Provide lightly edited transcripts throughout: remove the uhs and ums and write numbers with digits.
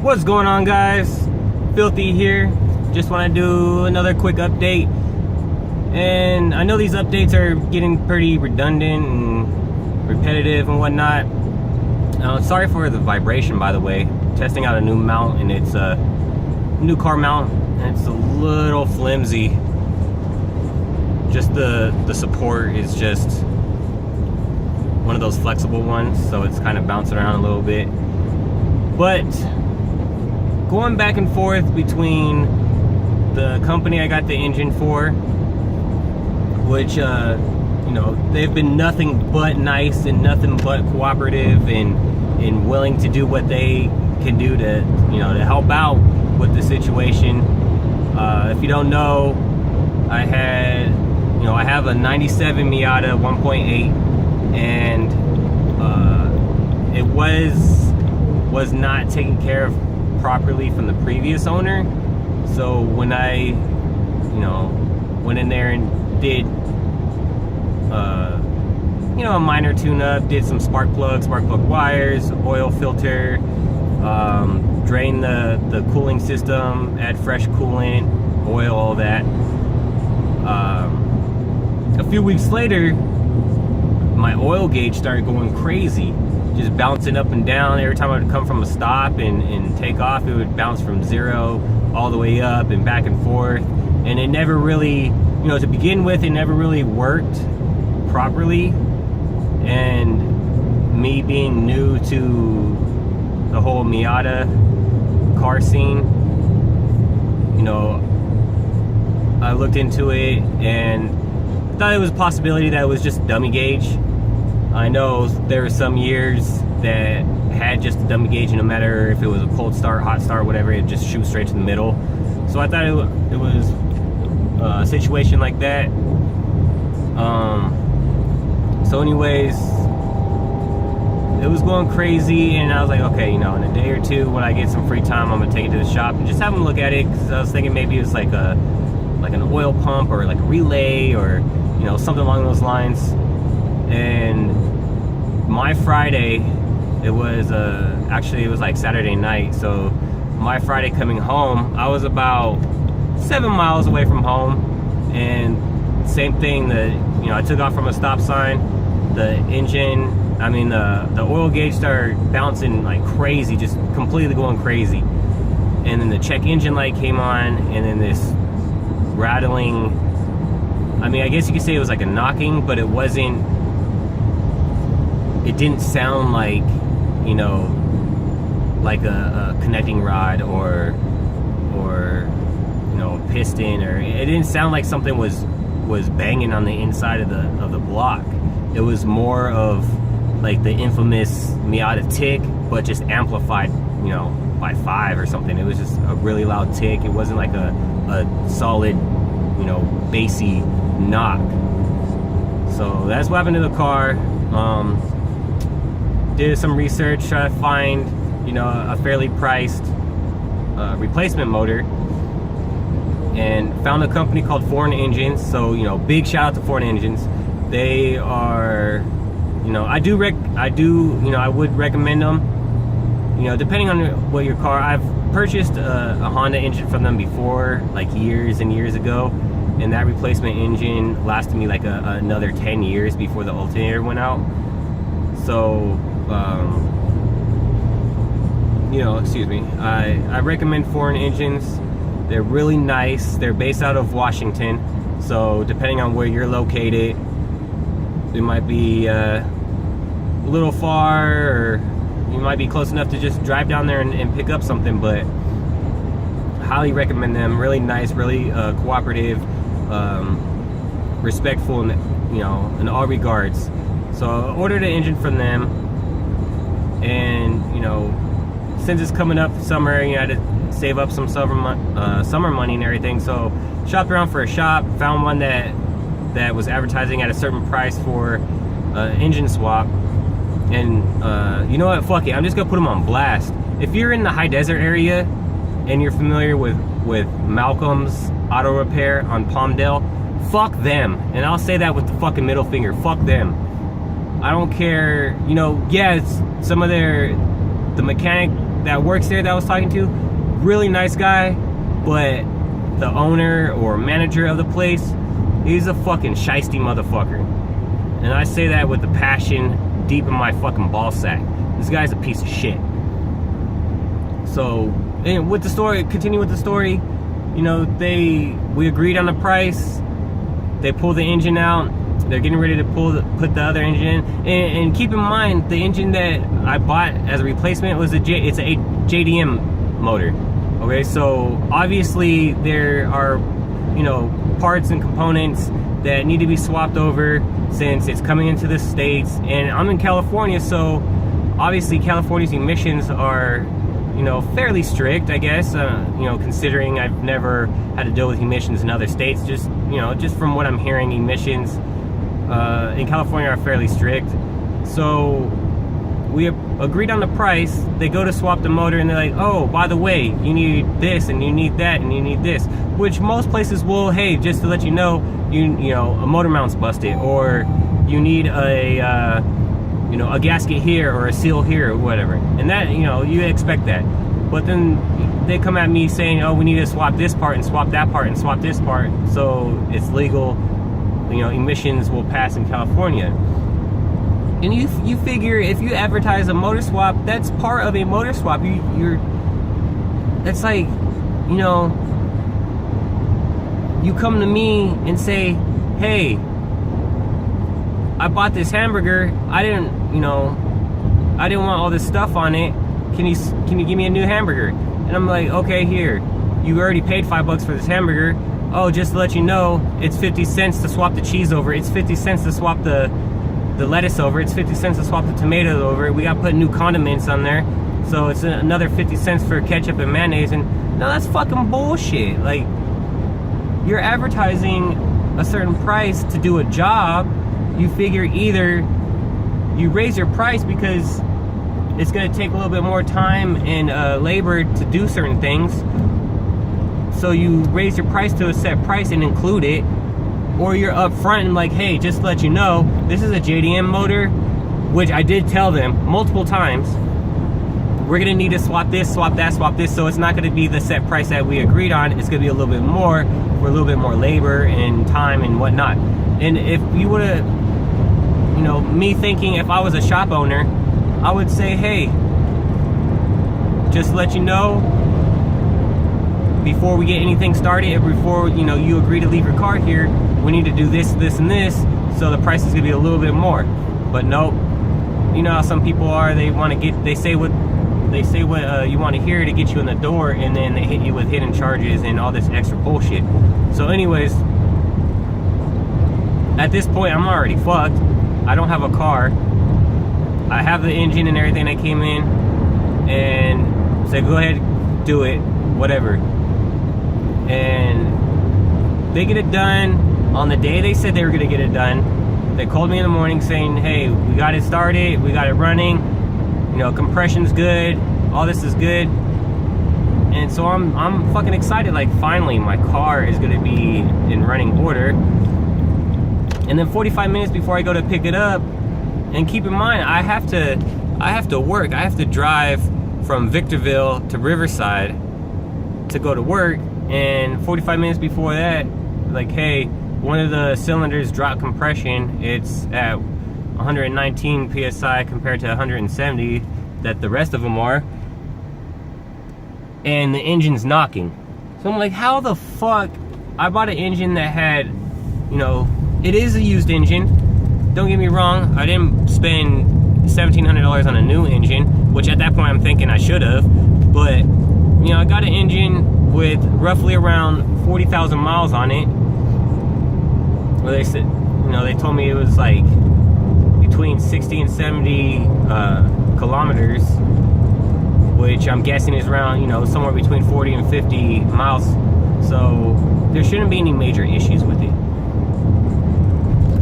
What's going on, guys? Filthy here. Just want to do another quick update. And I know these updates are getting pretty redundant and repetitive and whatnot. Sorry for the vibration, by the way. Testing out a new mount, and it's a new car mount, and it's a little flimsy. Just the support is just one of those flexible ones, so it's kind of bouncing around a little bit. But going back and forth between the company I got the engine for, which they've been nothing but nice and nothing but cooperative and willing to do what they can do to to help out with the situation. If you don't know, I have a 97 Miata 1.8, and it was not taken care of properly from the previous owner. So when I went in there and did a minor tune-up, did some spark plug wires, oil filter, drain the cooling system, add fresh coolant, oil, all that. A few weeks later, my oil gauge started going crazy, just bouncing up and down. Every time I would come from a stop and take off, it would bounce from 0 all the way up and back and forth. And it never really, to begin with, it never really worked properly. And me being new to the whole Miata car scene, I looked into it and thought it was a possibility that it was just dummy gauge. I know there were some years that had just a dummy gauge, and no matter if it was a cold start, hot start, whatever, it just shoot straight to the middle. So I thought it was a situation like that. So anyways, it was going crazy, and I was like, okay, in a day or two when I get some free time, I'm gonna take it to the shop and just have them look at it, because I was thinking maybe it's like an oil pump or like a relay or something along those lines. And my Friday, it was like Saturday night, so my Friday coming home, I was about 7 miles away from home, and same thing, I took off from a stop sign, the oil gauge started bouncing like crazy, just completely going crazy. And then the check engine light came on, and then this rattling, I guess you could say it was like a knocking, but it didn't sound like, like a connecting rod or a piston, or it didn't sound like something was banging on the inside of the block. It was more of like the infamous Miata tick, but just amplified, by 5 or something. It was just a really loud tick. It wasn't like a solid, bassy knock. So that's what happened to the car. Did some research, try to find, a fairly priced replacement motor, and found a company called Foreign Engines. So, big shout out to Foreign Engines. They are, I would recommend them. Depending on what your car. I've purchased a Honda engine from them before, like years and years ago, and that replacement engine lasted me like another 10 years before the alternator went out. So, excuse me, I recommend Foreign Engines. They're really nice. They're based out of Washington, so depending on where you're located, it might be a little far, or you might be close enough to just drive down there and pick up something. But highly recommend them. Really nice, really cooperative, respectful, in all regards. So I ordered an engine from them, and since it's coming up summer, I had to save up some summer money and everything. So shopped around for a shop, found one that was advertising at a certain price for engine swap. And you know what, fuck it, I'm just gonna put them on blast. If you're in the high desert area and you're familiar with Malcolm's Auto Repair on Palmdale, fuck them. And I'll say that with the fucking middle finger. Fuck them. I don't care. Yeah, it's some of the mechanic that works there that I was talking to, really nice guy, but the owner or manager of the place, he's a fucking shiesty motherfucker. And I say that with the passion deep in my fucking ball sack. This guy's a piece of shit. So, and with the story, continue with the story, you know, we agreed on the price. They pull the engine out. They're getting ready to put the other engine in. And keep in mind, the engine that I bought as a replacement was it's a JDM motor. Okay, so obviously there are, you know, parts and components that need to be swapped over since it's coming into the States. And I'm in California, so obviously California's emissions are, you know, fairly strict, I guess, you know, considering I've never had to deal with emissions in other states. Just, you know, just from what I'm hearing, emissions in California are fairly strict. So we agreed on the price. They go to swap the motor and they're like, oh, by the way, you need this and you need that and you need this, which most places will, hey, just to let you know, you know, a motor mount's busted, or you need a you know, a gasket here or a seal here or whatever. And that, you know, you expect that. But then they come at me saying, oh, we need to swap this part and swap that part and swap this part so it's legal, you know, emissions will pass in California. And you figure if you advertise a motor swap, that's part of a motor swap. That's like, you know, you come to me and say, hey, I bought this hamburger. I didn't want all this stuff on it. Can you give me a new hamburger? And I'm like, okay, here. You already paid $5 for this hamburger. Oh, just to let you know, it's 50 cents to swap the cheese over. It's 50 cents to swap the lettuce over. It's 50 cents to swap the tomatoes over. We got to put new condiments on there. So it's another 50 cents for ketchup and mayonnaise. And no, that's fucking bullshit. Like, you're advertising a certain price to do a job. You figure either you raise your price because it's going to take a little bit more time and labor to do certain things, so you raise your price to a set price and include it, or you're up front and like, hey, just to let you know, this is a JDM motor, which I did tell them multiple times, we're going to need to swap this, swap that, swap this, so it's not going to be the set price that we agreed on. It's going to be a little bit more for a little bit more labor and time and whatnot. And if you would have, you know, me thinking if I was a shop owner, I would say, hey, just to let you know, before we get anything started, before, you know, you agree to leave your car here, we need to do this, this, and this, so the price is gonna be a little bit more. But nope, you know how some people are, they say what you want to hear to get you in the door, and then they hit you with hidden charges and all this extra bullshit. So anyways, at this point, I'm already fucked. I don't have a car. I have the engine and everything that came in, and said, go ahead, do it, whatever. And they get it done on the day they said they were gonna get it done. They called me in the morning saying, hey, we got it started, we got it running, you know, compression's good, all this is good. And so I'm fucking excited, like finally my car is gonna be in running order. And then 45 minutes before I go to pick it up, and keep in mind, I have to work. I have to drive from Victorville to Riverside to go to work. And 45 minutes before that, like, hey, one of the cylinders dropped compression. It's at 119 PSI compared to 170 that the rest of them are. And the engine's knocking. So I'm like, how the fuck? I bought an engine that had, you know, it is a used engine. Don't get me wrong, I didn't spend $1,700 on a new engine, which at that point I'm thinking I should have. But, you know, I got an engine with roughly around 40,000 miles on it. Well, they said, you know, they told me it was like between 60 and 70 kilometers, which I'm guessing is around, you know, somewhere between 40 and 50 miles. So there shouldn't be any major issues with it.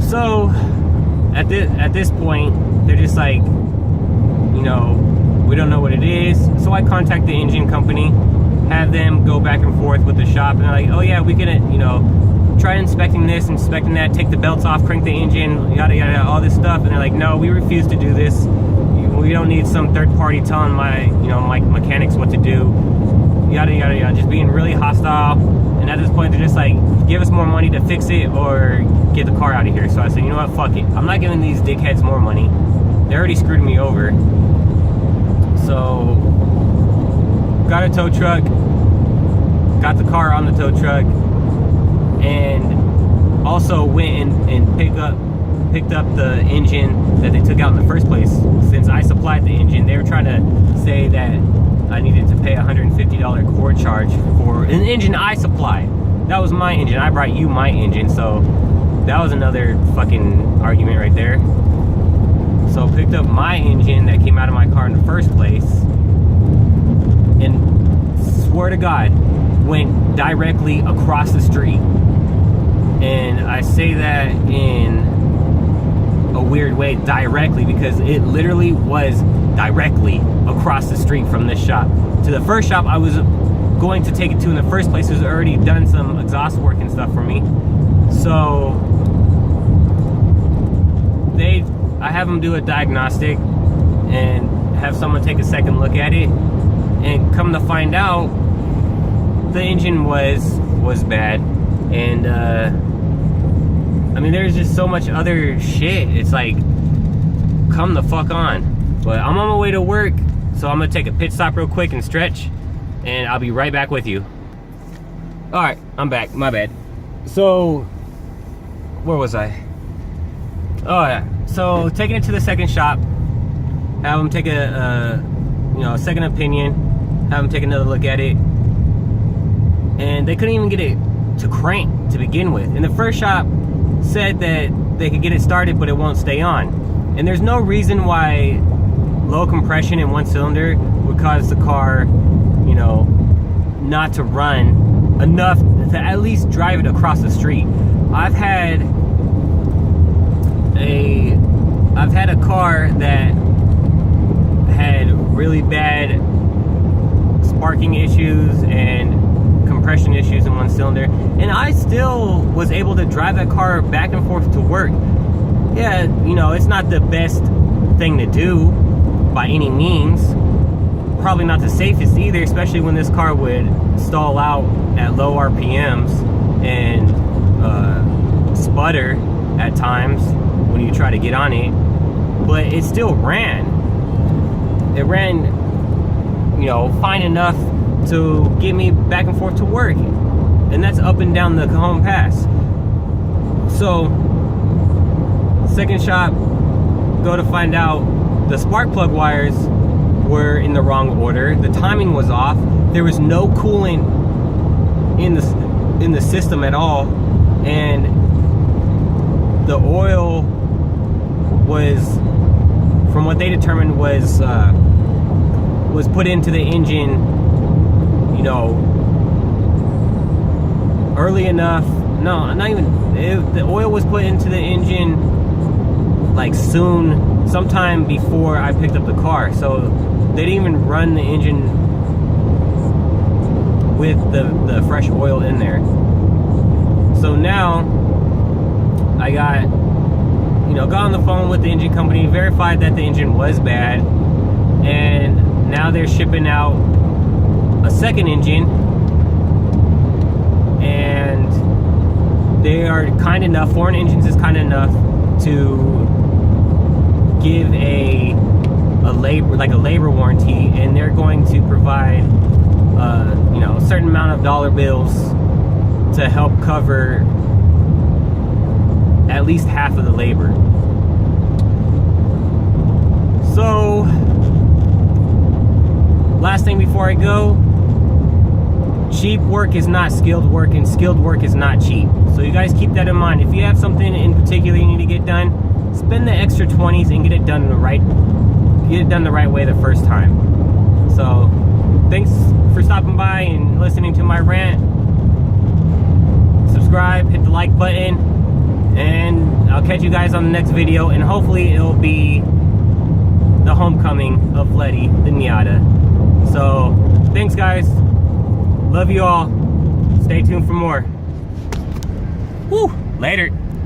So at this point, they're just like, you know, we don't know what it is. So I contact the engine company, have them go back and forth with the shop, and they're like, oh yeah, we can, you know, try inspecting this, inspecting that, take the belts off, crank the engine, yada yada, all this stuff. And they're like, no, we refuse to do this. We don't need some third party telling my mechanics what to do. Yada yada yada. Just being really hostile. And at this point, they're just like, give us more money to fix it or get the car out of here. So I said, you know what, fuck it. I'm not giving these dickheads more money. They already screwed me over. So got a tow truck. Got the car on the tow truck. And also went and picked up the engine that they took out in the first place. Since I supplied the engine, they were trying to say that I needed to pay a $150 core charge for an engine I supplied. That was my engine. I brought you my engine, so that was another fucking argument right there. So picked up my engine that came out of my car in the first place, and swear to God, went directly across the street. And I say that in a weird way, directly, because it literally was directly across the street from this shop. To the first shop I was going to take it to in the first place, who's already done some exhaust work and stuff for me. So I have them do a diagnostic and have someone take a second look at it, and come to find out the engine was bad. And I mean, there's just so much other shit. It's like, come the fuck on. But I'm on my way to work, so I'm gonna take a pit stop real quick and stretch, and I'll be right back with you. All right, I'm back, my bad. So, where was I? Oh yeah, so taking it to the second shop, have them take a second opinion, have them take another look at it, and they couldn't even get it to crank to begin with. And the first shop said that they could get it started, but it won't stay on. And there's no reason why low compression in one cylinder would cause the car, not to run enough to at least drive it across the street. I've had a car that had really bad sparking issues and compression issues in one cylinder, and I still was able to drive that car back and forth to work. Yeah, it's not the best thing to do by any means. Probably not the safest either, especially when this car would stall out at low RPMs and sputter at times when you try to get on it. But it still ran. It ran, fine enough to get me back and forth to work. And that's up and down the Cajon Pass. So, second shop, go to find out the spark plug wires were in the wrong order. The timing was off. There was no coolant in the system at all, and the oil was, from what they determined, was put into the engine, early enough. No, not even. The oil was put into the engine like soon, sometime before I picked up the car. So they didn't even run the engine with the fresh oil in there. So now I got on the phone with the engine company, verified that the engine was bad, and now they're shipping out a second engine, and they are kind enough, Foreign Engines is kind enough to give a labor warranty, and they're going to provide a certain amount of dollar bills to help cover at least half of the labor. So, last thing before I go, cheap work is not skilled work, and skilled work is not cheap. So you guys keep that in mind. If you have something in particular you need to get done, spend the extra 20s and get it done the right way the first time. So, thanks for stopping by and listening to my rant. Subscribe, hit the like button, and I'll catch you guys on the next video, and hopefully it'll be the homecoming of Letty, the Miata. So, thanks guys. Love you all. Stay tuned for more. Woo! Later.